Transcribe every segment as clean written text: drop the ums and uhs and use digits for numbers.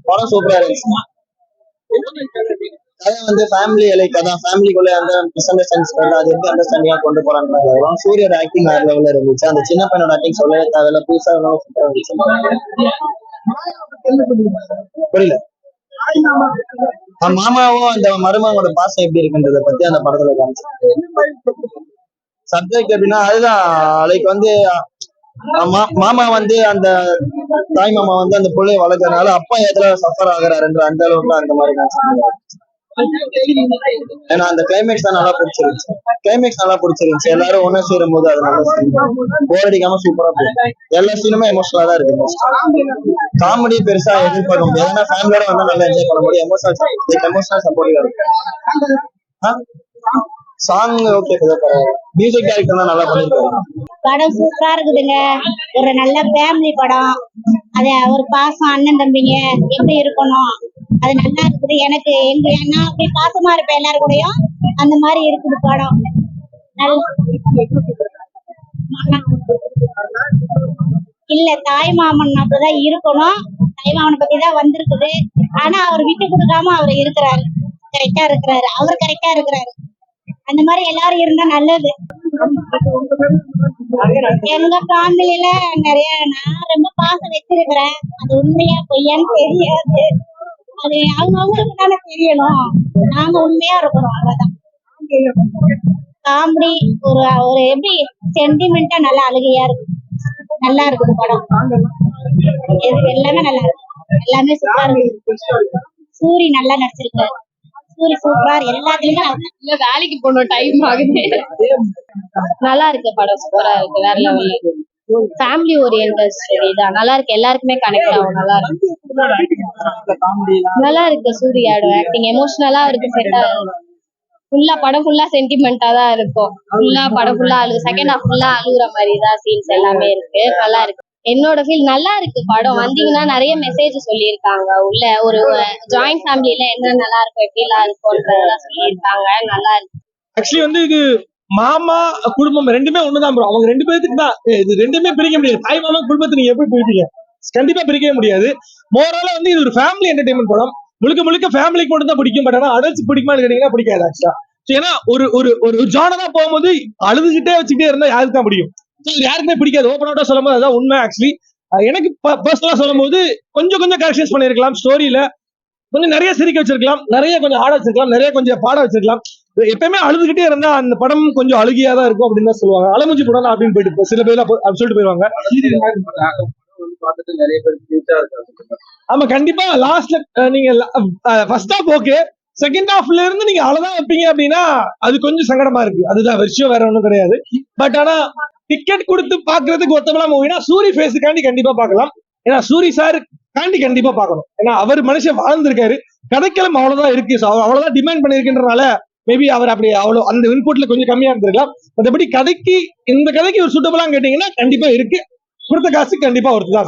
படம் சூப்பரா இருந்துச்சு. கதை வந்து ஃபேமிலி லைக் அதான் ஃபேமிலிக்குள்ள அந்த மிஸ் அண்டர்ஸ்டாண்டிங் அது எப்படி அண்டர்ஸ்டாண்டிங்கா கொண்டு போறாங்க. சூரியோட ஆக்டிங் வேற லெவல்ல இருந்துச்சு. அந்த சின்ன பையனோட ஆக்டிங் சொல்லவே தேவையில்ல, புதுசா சூப்பரா இருந்துச்சு. புரியல. மாமாவும் அந்த மருமகனோட பாசம் எப்படி இருக்குன்றத பத்தி அந்த படத்துல காமிச்சு. சப்ஜெக்ட் எப்படின்னா அதுதான் லைக் வந்து மாமா வந்து அந்த தாய் மாமா வந்து அந்த பிள்ளைய வளர்க்கறதுனால அப்பா எதுல சஃபர் ஆகுறாருன்ற அந்த அளவுக்கு அந்த மாதிரி ஏன்னா அந்த கிளைமேக்ஸ் தான் நல்லா பிடிச்சிருந்துச்சு. கிளைமேக்ஸ் நல்லா பிடிச்சிருந்துச்சு. எல்லாரும் ஒண்ணு சேரும் போது அது நல்லா போர் அடிக்காம சூப்பரா போகும். எல்லா சீனுமே எமோஷனலா தான் இருக்கு. காமெடி பெருசா எதிர்பார்க்க முடியாது. ஏன்னா ஃபேமிலியோட வந்து நல்லா என்ஜாய் பண்ண முடியும். எமோஷனல் சப்போர்ட்டிவா இருக்கும். சாங் ஓகே, மியூசிக் டைரக்டர் நல்லா பண்ணிருக்காரு. படம் சூப்பரா இருக்குதுங்க. ஒரு நல்ல ஃபேமிலி படம். அது ஒரு பாசம் அண்ணன் தம்பிங்க எப்படி இருக்கணும் அது நல்லா இருக்குது. எனக்கு நான் அப்படி பாசமா இருப்பேன் எல்லாரும் கூடயும், அந்த மாதிரி இருக்குது படம். இல்ல தாய் மாமன் அப்படிதான் இருக்கணும். தாய் மாமனை பத்தி தான் வந்திருக்குது. ஆனா அவர் விட்டு கொடுக்காம அவர் இருக்கிறாரு, கரெக்டா இருக்கிறாரு, அவர் கரெக்டா இருக்கிறாரு. அந்த மாதிரி எல்லாரும் இருந்தா நல்லது. எங்க ஃபேமிலியில நிறைய நான் ரொம்ப பாசம் வச்சிருக்கிறேன். அது உண்மையா பொய்யான்னு தெரியாது. அது அவங்களுக்கு தானே தெரியணும். நாங்க உண்மையா இருக்கிறோம், அவ்வளவுதான். காமெடி ஒரு ஒரு எப்படி சென்டிமெண்டா நல்லா அழுகையா இருக்கு. நல்லா இருக்குது படம். எல்லாமே நல்லா இருக்கு. எல்லாமே சூப்பரா இருக்கு. சூரி நல்லா நடிச்சிருக்காரு. சூரி சூப்பரா எல்லாத்துலயுமே வேலைக்கு போனோம் டைம் ஆகுது. நல்லா இருக்கு படம், சூப்பரா இருக்கு, வேற லெவல்ல. ஃபேமிலி ஓரியன்டட் ஸ்டோரி தான், நல்லா இருக்கு. எல்லாருக்குமே கனெக்ட் ஆகும். நல்லா இருக்கு, நல்லா இருக்கு. சூர்யாவோட ஆக்டிங் எமோஷனலா இருக்கு. செட் ஆகும். ஃபுல்லா படம் ஃபுல்லா சென்டிமெண்டா தான் இருக்கும். ஃபுல்லா படம் ஃபுல்லா அழுகு, செகண்ட் ஹாஃப் ஃபுல்லா அழுகுற மாதிரி தான் சீன்ஸ் எல்லாமே இருக்கு. நல்லா இருக்கு. என்னோட ஃபீல் நல்லா இருக்கு. படம் வந்தீங்கன்னா நிறைய மெசேஜ் சொல்லியிருக்காங்க. உள்ள ஒரு ஜாயிண்ட் ஃபேமிலியில என்ன நல்லா இருக்கும், எப்படிலாம் இருக்கும்ன்றதெல்லாம் சொல்லியிருக்காங்க. நல்லா இருக்கு. ஆக்சுவலி வந்து இது மாமா குடும்பம் ரெண்டுமே ஒண்ணுதான் ப்ரோ. அவங்க ரெண்டு பேருக்கு தான் இது ரெண்டுமே பிரிக்க முடியாது. தாய் மாமா குடும்பத்தை நீங்க எப்படி பிரிப்பீங்க? கண்டிப்பா பிரிக்கவே முடியாது. மோரலா வந்து இது ஒரு ஃபேமிலி என்டர்டைன்மெண்ட் படம். முழுக்க முழுக்க ஃபேமிலிக்கு மட்டும் தான் பிடிக்கும். பட் ஆனா அடல்ட்ஸ் பிடிக்குமான்னு கேட்டீங்கன்னா பிடிக்காது ஆக்சுவலா. ஏன்னா ஒரு ஒரு ஒரு ஜானரா போகும்போது அழுதுகிட்டே வச்சுக்கிட்டே இருந்தா யாருக்கு தான் பிடிக்கும்? யாருக்குமே பிடிக்காது. ஓப்பன் அவுட்டா சொல்லும் போது அதான் உண்மை. ஆக்சுவலி எனக்கு பர்சனலா சொல்லும் போது கொஞ்சம் கரெக்ஷன்ஸ் பண்ணிருக்கலாம். ஸ்டோரியில கொஞ்சம் நிறைய சிரிக்க வச்சிருக்கலாம், நிறைய கொஞ்சம் ஆட வச்சிருக்கலாம், நிறைய கொஞ்சம் பாட வச்சிருக்கலாம். எப்பயுமே அழுதுகிட்டே இருந்தா அந்த படம் கொஞ்சம் அழுகியா தான் இருக்கும் அப்படின்னு தான் சொல்லுவாங்க. அலமுஞ்சி படம் அப்படின்னு போயிட்டு சில பேர் சொல்லிட்டு போயிருவாங்க. ஆமா கண்டிப்பா. லாஸ்ட்ல நீங்க ஃபர்ஸ்ட் ஹாஃப் ஓகே, செகண்ட் ஹாஃப்ல இருந்து நீங்க அழதான் வைப்பீங்க அப்படின்னா அது கொஞ்சம் சங்கடமா இருக்கு. அதுதான் விஷயம், வேற ஒண்ணும் கிடையாது. பட் ஆனா டிக்கெட் கொடுத்து பாக்குறதுக்கு ஒத்தவங்களா மூவினா சூரி ஃபேஸுக்காண்டி கண்டிப்பா பார்க்கலாம். ஏன்னா சூரி சார் காண்டி கண்டிப்பா பார்க்கணும். ஏன்னா அவர் மனுஷன் வாழ்ந்திருக்காரு. கதைக்களம் அவ்வளவுதான் இருக்கு, அவ்வளவுதான் டிமாண்ட் பண்ணிருக்கின்றனால மேபி அவர் அப்படி அவ்வளவு அந்த இன்புட்ல கொஞ்சம் கம்மியா இருந்திருக்கலாம். மற்றபடி கதைக்கு இந்த கதைக்கு ஒரு சூட்டபிளா கேட்டீங்கன்னா கண்டிப்பா இருக்கு. கொடுத்த காசு கண்டிப்பா ஒருத்தான்.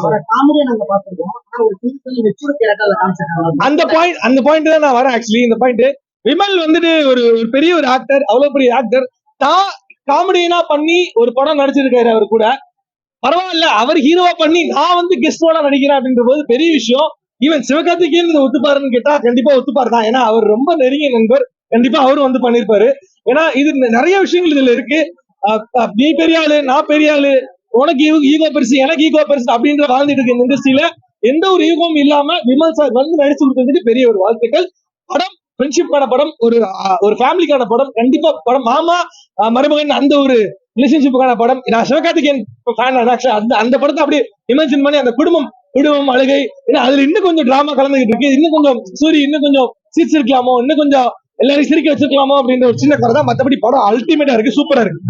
அந்த பாயிண்ட் தான் நான் வரேன். ஆக்சுவலி இந்த பாயிண்ட் விமல் வந்துட்டு ஒரு பெரிய ஒரு ஆக்டர், அவ்வளவு பெரிய ஆக்டர் தான் காமெடினா பண்ணி ஒரு படம் நடிச்சிருக்காரு. அவர் கூட பரவாயில்ல, அவர் ஹீரோவா பண்ணி நான் வந்து கெஸ்டோட நடிக்கிறேன் அப்படின்ற போது பெரிய விஷயம். ஈவன் சிவகார்த்திகேயன் இதை ஒத்துப்பாருன்னு கேட்டா கண்டிப்பா ஒத்துப்பாரு தான். ஏன்னா அவர் ரொம்ப நெருங்கிய நண்பர். கண்டிப்பா அவரும் வந்து பண்ணிருப்பாரு. ஏன்னா இது நிறைய விஷயங்கள் இதுல இருக்கு. நீ பெரிய ஆளு, நான் பெரிய ஆளு, உனக்கு ஈகோ பெருசு, எனக்கு ஈகோ பெருசு அப்படின்ற வாழ்ந்துட்டு இருக்கு இந்த இண்டஸ்ட்ரியில. எந்த ஒரு ஈகோவும் இல்லாம விமல் சார் வந்து நடிச்சு கொடுத்ததுக்கு பெரிய ஒரு வாழ்த்துக்கள். படம் ஃப்ரெண்ட்ஷிப்கான படம், ஒரு ஃபேமிலிக்கான படம். கண்டிப்பா படம் மாமா மருமகன் அந்த ஒரு ரிலேஷன்ஷிப்புக்கான படம். நான் சிவகார்த்திகேயன் அந்த படத்தை அப்படியே இமேஜின் பண்ணி அந்த குடும்பம் அழுகை, அதுல இன்னும் கொஞ்சம் டிராமா கலந்துகிட்டு இருக்கு. இன்னும் கொஞ்சம் சூரி இன்னும் கொஞ்சம் சிரிச்சிருக்கலாமோ, இன்னும் கொஞ்சம் எல்லாரும் சிரிக்க வச்சிருக்கலாமோ அப்படின்ற ஒரு சின்ன குறை தான். மற்றபடி படம் அல்டிமேட்டா இருக்கு, சூப்பரா இருக்கு,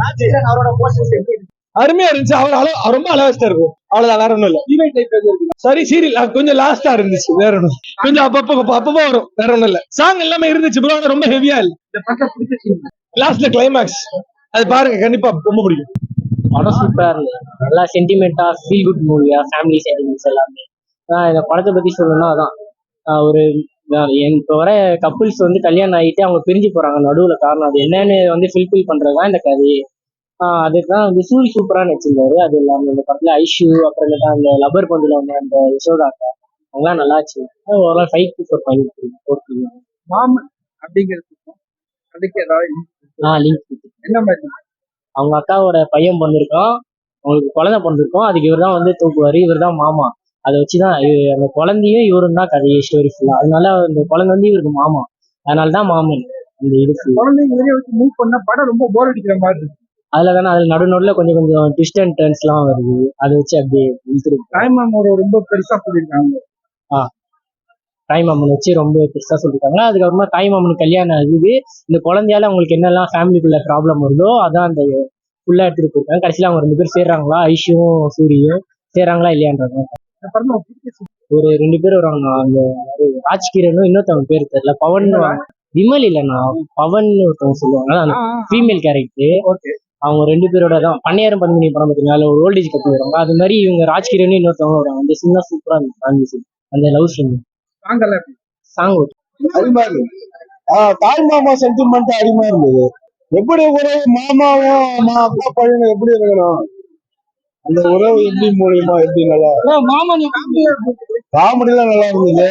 அருமையா இருந்துச்சு. அவர் ரொம்ப அழகா இருக்கும். அவ்வளவுதான், வேற ஒண்ணும் இல்ல. சரி சீரியல் கொஞ்சம் லாஸ்டா இருந்துச்சு, வேற ஒண்ணும் கொஞ்சம் அப்பப்போ வரும், வேற ஒண்ணும் இல்ல. சாங் எல்லாமே இருந்துச்சு ப்ரோ, ரொம்ப ஹெவியா இல்ல. லாஸ்ட்ல கிளைமேக்ஸ் அது பாருங்க, கண்டிப்பா ரொம்ப பிடிக்கும். படம் சூப்பரா இருக்கு, நல்லா சென்டிமெண்டா ஃபீல் குட் மூவியா, ஃபேமிலி சென்டிமெண்ட்ஸ் எல்லாமே. இந்த படத்தை பத்தி சொல்லணும்னா அதான் ஒரு இப்போ வர கப்புள்ஸ் வந்து கல்யாணம் ஆகிட்டு அவங்க பிரிஞ்சு போறாங்க நடுவுல. காரணம் அது என்னன்னு வந்து ஃபில்ஃபில் பண்றதுதான் இந்த கதையே. அதுதான் வந்து சூரி சூப்பரா நடிச்சிருந்தாரு. அது இல்லாம இந்த படத்துல ஐஷு, அப்புறமேட்டா அந்த லப்பர் பந்துல வந்து அந்த யசோதா அக்கா அவங்கலாம் நல்லா இருந்துச்சு. ஓவரால் 5 to 4 மாமன் அப்படிங்கிறதுக்கும் அதுக்கு ஏதாவது லிங்க். என்ன மாதிரி அவங்க அக்காவோட பையன் பிறந்திருக்கான், அவங்களுக்கு குழந்தை பிறந்திருக்கும். அதுக்கு இவர் தான் வந்து தூக்குவாரு, இவர் தான் மாமா. அதை வச்சுதான் அந்த குழந்தையும் இவரும் தான் கதையை ஸ்டோரி ஃபுல்லா. அதனால அந்த குழந்தை வந்து இவருக்கு மாமா, அதனாலதான் மாமன் இந்த இது full. குழந்தைங்க வெளியே வச்சு மூவ் பண்ண படம் ரொம்ப போர் அடிக்கிற மாதிரி இருக்கு. அதுல தானே அதுல நடுநடுல கொஞ்சம் கொஞ்சம் ட்விஸ்ட் அண்ட் டர்ன்ஸ் எல்லாம் வருது, அதை வச்சு அப்படியே இழுத்துருக்கு. தாய்மாமோட ரொம்ப பெருசா சொல்லியிருக்காங்க. தாய்மாமன் வச்சு ரொம்ப பெருசா சொல்லியிருக்காங்க. அதுக்கப்புறமா தாய்மாமனுக்கு கல்யாணம் ஆகுது, இந்த குழந்தையால அவங்களுக்கு என்னெல்லாம் ஃபேமிலிக்குள்ள ப்ராப்ளம் வருதோ அதான் அந்த ஃபுல்லா எடுத்துட்டு போயிருக்காங்க. கடைசியில அவங்க 2 பேரும் சேர்றாங்களா, ஐஷுவும் சூரியும் சேர்றாங்களா இல்லையான்றாங்க. இந்த படம் ஒரு புதிய ஒரு 2 பேர் வருவாங்க, அந்த ராஜ்கிரனும் இன்னொருத்தவங்க பேர் தெரியல, பவன். விமல் இல்லைண்ணா, பவன் ஒருத்தவங்க சொல்லுவாங்க, அந்த ஃபீமேல் கேரக்டர். ஓகே. அவங்க 2 பேரோட தான் பண்ணையாரம் பத்மினி படம் பார்த்தீங்கன்னா ஒரு ஓல்டேஜ் கப்பல் வருவாங்க. அது மாதிரி இவங்க ராஜ்கிரனும் இன்னொருத்தவங்க வருவாங்க. அந்த சின்ன சூப்பரா இருந்துச்சு அந்த லவ் சீன் சாங்கல்ல சாங். அருமையா இருக்கு. தாய் மாமா சென்டிமெண்ட் அருமையா இருந்தது. எப்படி உறவு மாமாவும் அப்பா பையனும் எப்படி இருக்கணும், அந்த உறவு எப்படி மூலியமா எப்படி நல்லா மாமன் காமெடிலாம் நல்லா இருந்தது.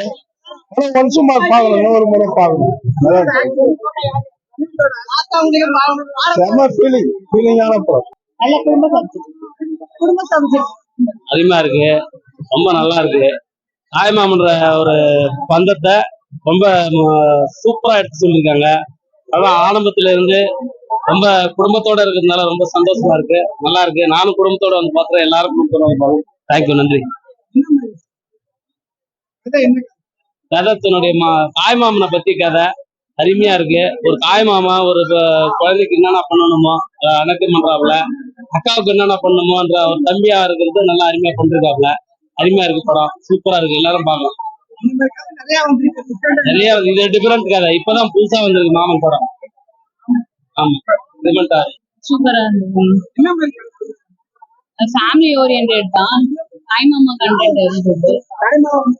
ஆனா ஒன்ஸ் பார்க்கணும், இன்னொரு முறை பார்க்கணும். நல்லா இருக்கு. செம ஃபீலிங்கான படம். நல்ல குடும்ப சப்ஜெக்ட் அருமையா இருக்கு, ரொம்ப நல்லா இருக்கு. தாய்மாமன்ற ஒரு பந்தத்தை ரொம்ப சூப்பரா எடுத்து சொல்லியிருக்காங்க. அதான் ஆரம்பத்துல இருந்து ரொம்ப குடும்பத்தோட இருக்கிறதுனால ரொம்ப சந்தோஷமா இருக்கு, நல்லா இருக்கு. நானும் குடும்பத்தோட வந்து பாக்குறேன், எல்லாரும் குடும்பத்தோட வந்து பாருங்க. தேங்க்யூ, நன்றி. கதை தன்னுடைய தாய்மாமனை பத்தி கதை அருமையா இருக்கு. ஒரு தாய்மாமா ஒரு குழந்தைக்கு என்னென்ன பண்ணணுமோ அடக்கம் பண்றாப்புல, அக்காவுக்கு என்னென்ன பண்ணணுமோன்ற ஒரு தம்பியா இருக்கிறது நல்லா அருமையா பண்ணிருக்காப்புல. அருமையா இருக்கு, படம் சூப்பரா இருக்கு, எல்லாரும் பார்க்கலாம். நிறைய இது டிஃபரெண்ட் கதை, இப்பதான் புதுசா வந்திருக்கு மாமன் படம். ஆமா, டிஃபரெண்டா சூப்பரா இருந்தது. ஃபேமிலி ஓரியன்டட் தான். தாய்மாமா கண்டென்ட் இருந்தது. தாய்மாமா